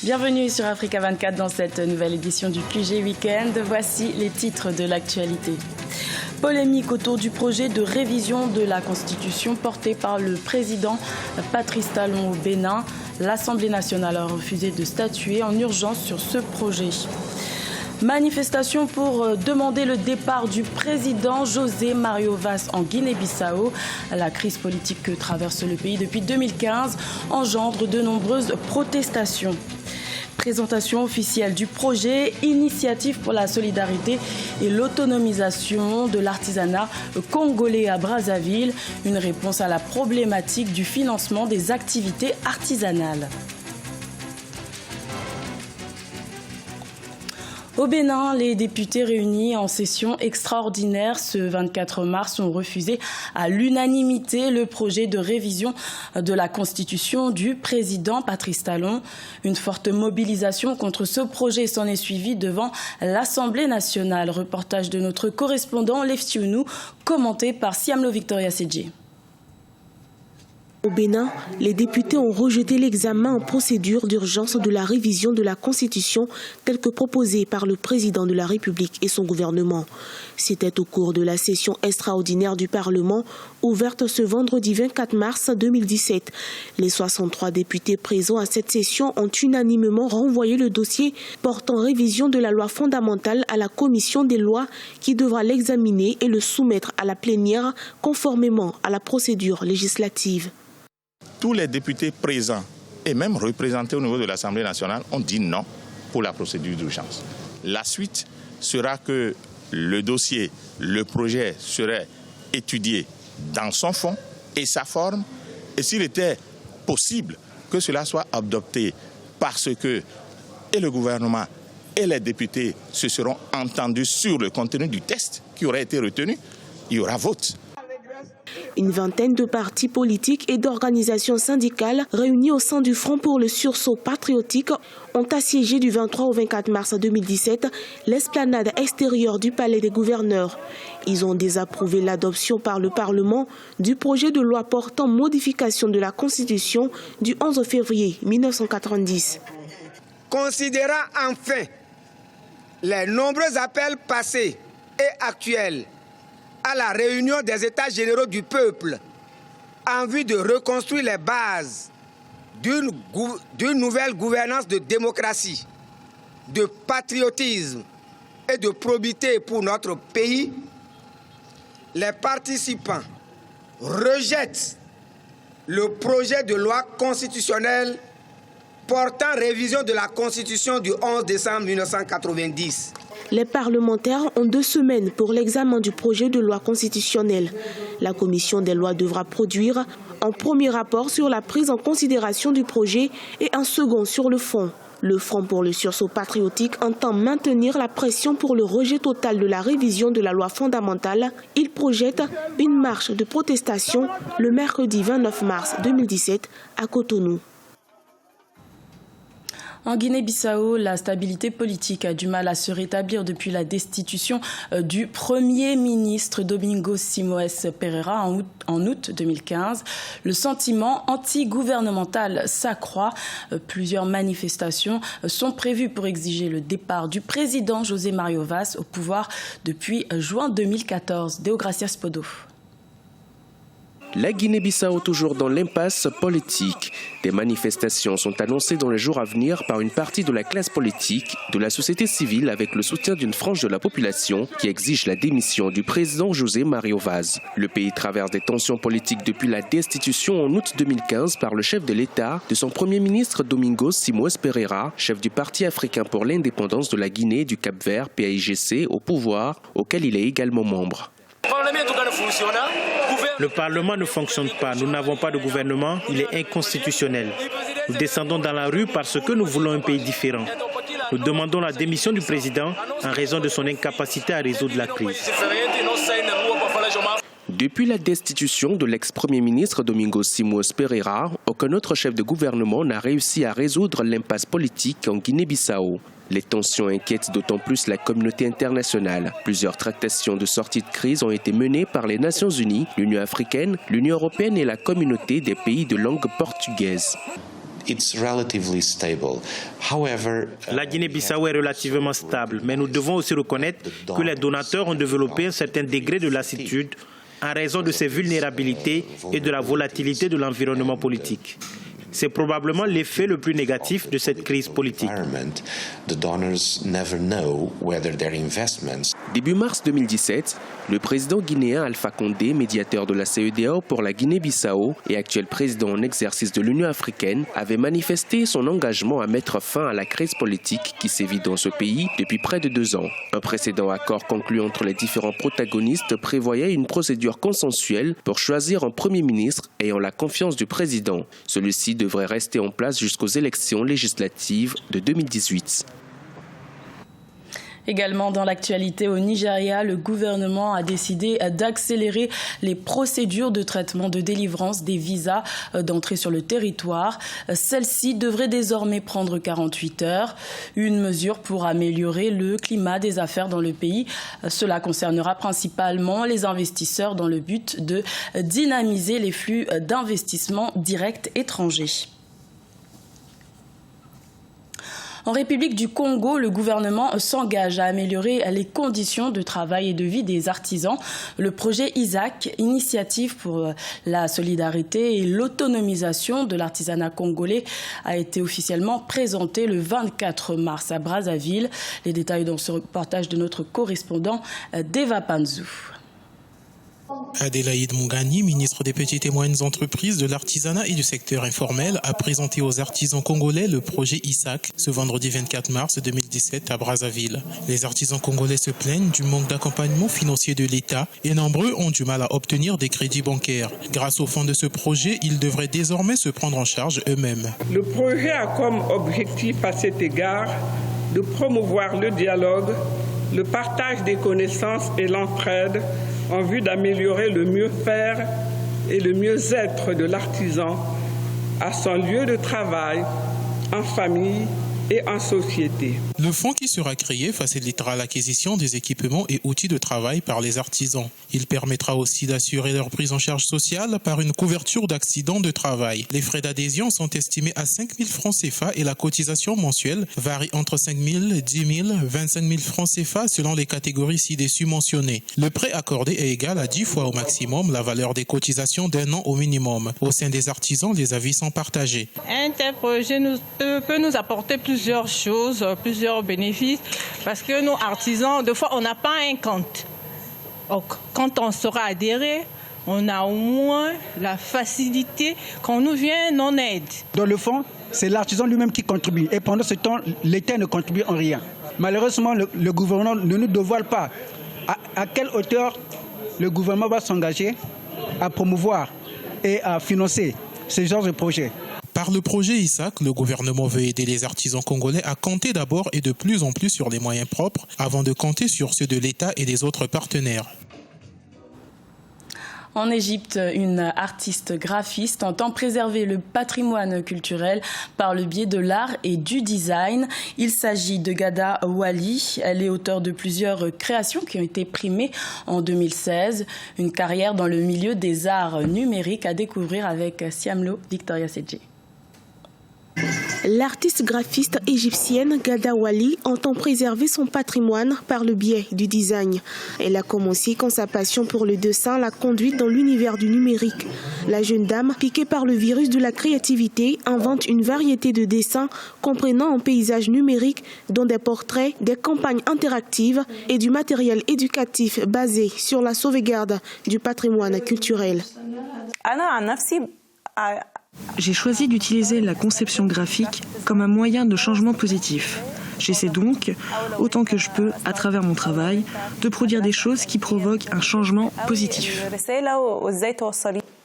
Bienvenue sur Africa 24 dans cette nouvelle édition du QG Weekend. Voici les titres de l'actualité. Polémique autour du projet de révision de la Constitution porté par le président Patrice Talon au Bénin. L'Assemblée nationale a refusé de statuer en urgence sur ce projet. Manifestation pour demander le départ du président José Mario Vaz en Guinée-Bissau. La crise politique que traverse le pays depuis 2015 engendre de nombreuses protestations. Présentation officielle du projet Initiative pour la solidarité et l'autonomisation de l'artisanat congolais à Brazzaville. Une réponse à la problématique du financement des activités artisanales. Au Bénin, les députés réunis en session extraordinaire ce 24 mars ont refusé à l'unanimité le projet de révision de la Constitution du président Patrice Talon. Une forte mobilisation contre ce projet s'en est suivie devant l'Assemblée nationale. Reportage de notre correspondant Lev Sionou, commenté par Siamlo Victoria Sedje. Au Bénin, les députés ont rejeté l'examen en procédure d'urgence de la révision de la Constitution telle que proposée par le président de la République et son gouvernement. C'était au cours de la session extraordinaire du Parlement, ouverte ce vendredi 24 mars 2017. Les 63 députés présents à cette session ont unanimement renvoyé le dossier portant révision de la loi fondamentale à la commission des lois qui devra l'examiner et le soumettre à la plénière conformément à la procédure législative. Tous les députés présents et même représentés au niveau de l'Assemblée nationale ont dit non pour la procédure d'urgence. La suite sera que le dossier, le projet serait étudié dans son fond et sa forme. Et s'il était possible que cela soit adopté parce que et le gouvernement et les députés se seront entendus sur le contenu du texte qui aurait été retenu, il y aura vote. Une vingtaine de partis politiques et d'organisations syndicales réunis au sein du Front pour le sursaut patriotique ont assiégé du 23 au 24 mars 2017 l'esplanade extérieure du Palais des gouverneurs. Ils ont désapprouvé l'adoption par le Parlement du projet de loi portant modification de la Constitution du 11 février 1990. Considérant enfin les nombreux appels passés et actuels à la réunion des États généraux du peuple en vue de reconstruire les bases d'une nouvelle gouvernance de démocratie, de patriotisme et de probité pour notre pays, les participants rejettent le projet de loi constitutionnelle portant révision de la Constitution du 11 décembre 1990. Les parlementaires ont 2 semaines pour l'examen du projet de loi constitutionnelle. La commission des lois devra produire un premier rapport sur la prise en considération du projet et un second sur le fond. Le Front pour le sursaut patriotique entend maintenir la pression pour le rejet total de la révision de la loi fondamentale. Il projette une marche de protestation le mercredi 29 mars 2017 à Cotonou. En Guinée-Bissau, la stabilité politique a du mal à se rétablir depuis la destitution du Premier ministre Domingos Simoes Pereira en août 2015. Le sentiment anti-gouvernemental s'accroît. Plusieurs manifestations sont prévues pour exiger le départ du président José Mario Vaz au pouvoir depuis juin 2014. Deogracias Podo. La Guinée-Bissau toujours dans l'impasse politique. Des manifestations sont annoncées dans les jours à venir par une partie de la classe politique, de la société civile avec le soutien d'une frange de la population qui exige la démission du président José Mario Vaz. Le pays traverse des tensions politiques depuis la destitution en août 2015 par le chef de l'État de son premier ministre Domingos Simoes Pereira, chef du Parti africain pour l'indépendance de la Guinée et du Cap-Vert, PAIGC, au pouvoir, auquel il est également membre. Le Parlement ne fonctionne pas. Nous n'avons pas de gouvernement. Il est inconstitutionnel. Nous descendons dans la rue parce que nous voulons un pays différent. Nous demandons la démission du président en raison de son incapacité à résoudre la crise. Depuis la destitution de l'ex-premier ministre Domingos Simoes Pereira, aucun autre chef de gouvernement n'a réussi à résoudre l'impasse politique en Guinée-Bissau. Les tensions inquiètent d'autant plus la communauté internationale. Plusieurs tractations de sortie de crise ont été menées par les Nations Unies, l'Union africaine, l'Union européenne et la communauté des pays de langue portugaise. La Guinée-Bissau est relativement stable, mais nous devons aussi reconnaître que les donateurs ont développé un certain degré de lassitude en raison de ses vulnérabilités et de la volatilité de l'environnement politique. C'est probablement l'effet le plus négatif de cette crise politique. Début mars 2017, le président guinéen Alpha Condé, médiateur de la CEDEAO pour la Guinée-Bissau et actuel président en exercice de l'Union africaine, avait manifesté son engagement à mettre fin à la crise politique qui sévit dans ce pays depuis près de 2 ans. Un précédent accord conclu entre les différents protagonistes prévoyait une procédure consensuelle pour choisir un premier ministre ayant la confiance du président. Celui-ci devrait rester en place jusqu'aux élections législatives de 2018. Également dans l'actualité au Nigeria, le gouvernement a décidé d'accélérer les procédures de traitement de délivrance des visas d'entrée sur le territoire. Celles-ci devraient désormais prendre 48 heures. Une mesure pour améliorer le climat des affaires dans le pays. Cela concernera principalement les investisseurs dans le but de dynamiser les flux d'investissements directs étrangers. En République du Congo, le gouvernement s'engage à améliorer les conditions de travail et de vie des artisans. Le projet Isaac, initiative pour la solidarité et l'autonomisation de l'artisanat congolais, a été officiellement présenté le 24 mars à Brazzaville. Les détails dans ce reportage de notre correspondant Deva Panzou. Adélaïde Mungani, ministre des Petites et Moyennes Entreprises, de l'Artisanat et du secteur informel, a présenté aux artisans congolais le projet ISAC ce vendredi 24 mars 2017 à Brazzaville. Les artisans congolais se plaignent du manque d'accompagnement financier de l'État et nombreux ont du mal à obtenir des crédits bancaires. Grâce au fonds de ce projet, ils devraient désormais se prendre en charge eux-mêmes. Le projet a comme objectif à cet égard de promouvoir le dialogue, le partage des connaissances et l'entraide en vue d'améliorer le mieux-faire et le mieux-être de l'artisan à son lieu de travail, en famille et en société. Le fonds qui sera créé facilitera l'acquisition des équipements et outils de travail par les artisans. Il permettra aussi d'assurer leur prise en charge sociale par une couverture d'accidents de travail. Les frais d'adhésion sont estimés à 5 000 francs CFA et la cotisation mensuelle varie entre 5 000, 10 000, 25 000 francs CFA selon les catégories ci-dessus mentionnées. Le prêt accordé est égal à 10 fois au maximum la valeur des cotisations d'1 an au minimum. Au sein des artisans, les avis sont partagés. Un tel projet peut nous apporter plusieurs choses, plusieurs bénéfices, parce que nous artisans, des fois, on n'a pas un compte. Donc, quand on sera adhéré, on a au moins la facilité qu'on nous vienne en aide. Dans le fond, c'est l'artisan lui-même qui contribue. Et pendant ce temps, l'État ne contribue en rien. Malheureusement, le gouvernement ne nous dévoile pas à quelle hauteur le gouvernement va s'engager à promouvoir et à financer ce genre de projet. Par le projet ISAC, le gouvernement veut aider les artisans congolais à compter d'abord et de plus en plus sur les moyens propres avant de compter sur ceux de l'État et des autres partenaires. En Égypte, une artiste graphiste entend préserver le patrimoine culturel par le biais de l'art et du design. Il s'agit de Ghada Wali. Elle est auteure de plusieurs créations qui ont été primées en 2016. Une carrière dans le milieu des arts numériques à découvrir avec Siamlo Victoria Sedje. L'artiste graphiste égyptienne Ghada Wali entend préserver son patrimoine par le biais du design. Elle a commencé quand sa passion pour le dessin l'a conduite dans l'univers du numérique. La jeune dame, piquée par le virus de la créativité, invente une variété de dessins comprenant un paysage numérique dont des portraits, des campagnes interactives et du matériel éducatif basé sur la sauvegarde du patrimoine culturel. J'ai choisi d'utiliser la conception graphique comme un moyen de changement positif. J'essaie donc, autant que je peux, à travers mon travail, de produire des choses qui provoquent un changement positif.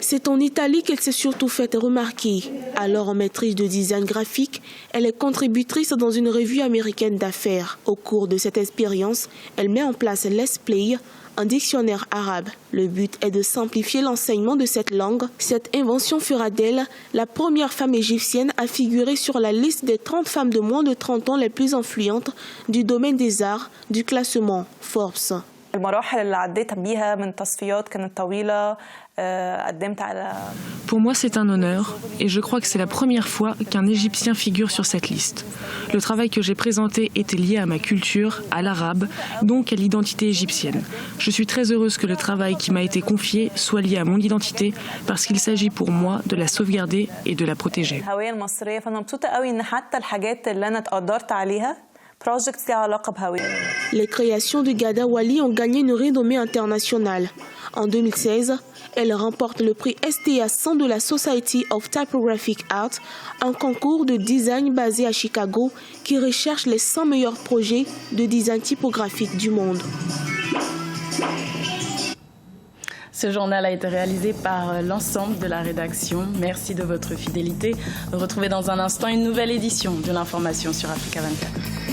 C'est en Italie qu'elle s'est surtout faite remarquer. Alors en maîtrise de design graphique, elle est contributrice dans une revue américaine d'affaires. Au cours de cette expérience, elle met en place Let's Play, un dictionnaire arabe. Le but est de simplifier l'enseignement de cette langue. Cette invention fera d'elle la première femme égyptienne à figurer sur la liste des 30 femmes de moins de 30 ans les plus influentes du domaine des arts du classement Forbes. Pour moi, c'est un honneur et je crois que c'est la première fois qu'un Égyptien figure sur cette liste. Le travail que j'ai présenté était lié à ma culture, à l'arabe, donc à l'identité égyptienne. Je suis très heureuse que le travail qui m'a été confié soit lié à mon identité parce qu'il s'agit pour moi de la sauvegarder et de la protéger. Les créations de Ghada Wali ont gagné une renommée internationale. En 2016, elle remporte le prix STA 100 de la Society of Typographic Art, un concours de design basé à Chicago qui recherche les 100 meilleurs projets de design typographique du monde. Ce journal a été réalisé par l'ensemble de la rédaction. Merci de votre fidélité. Retrouvez dans un instant une nouvelle édition de l'information sur Africa 24.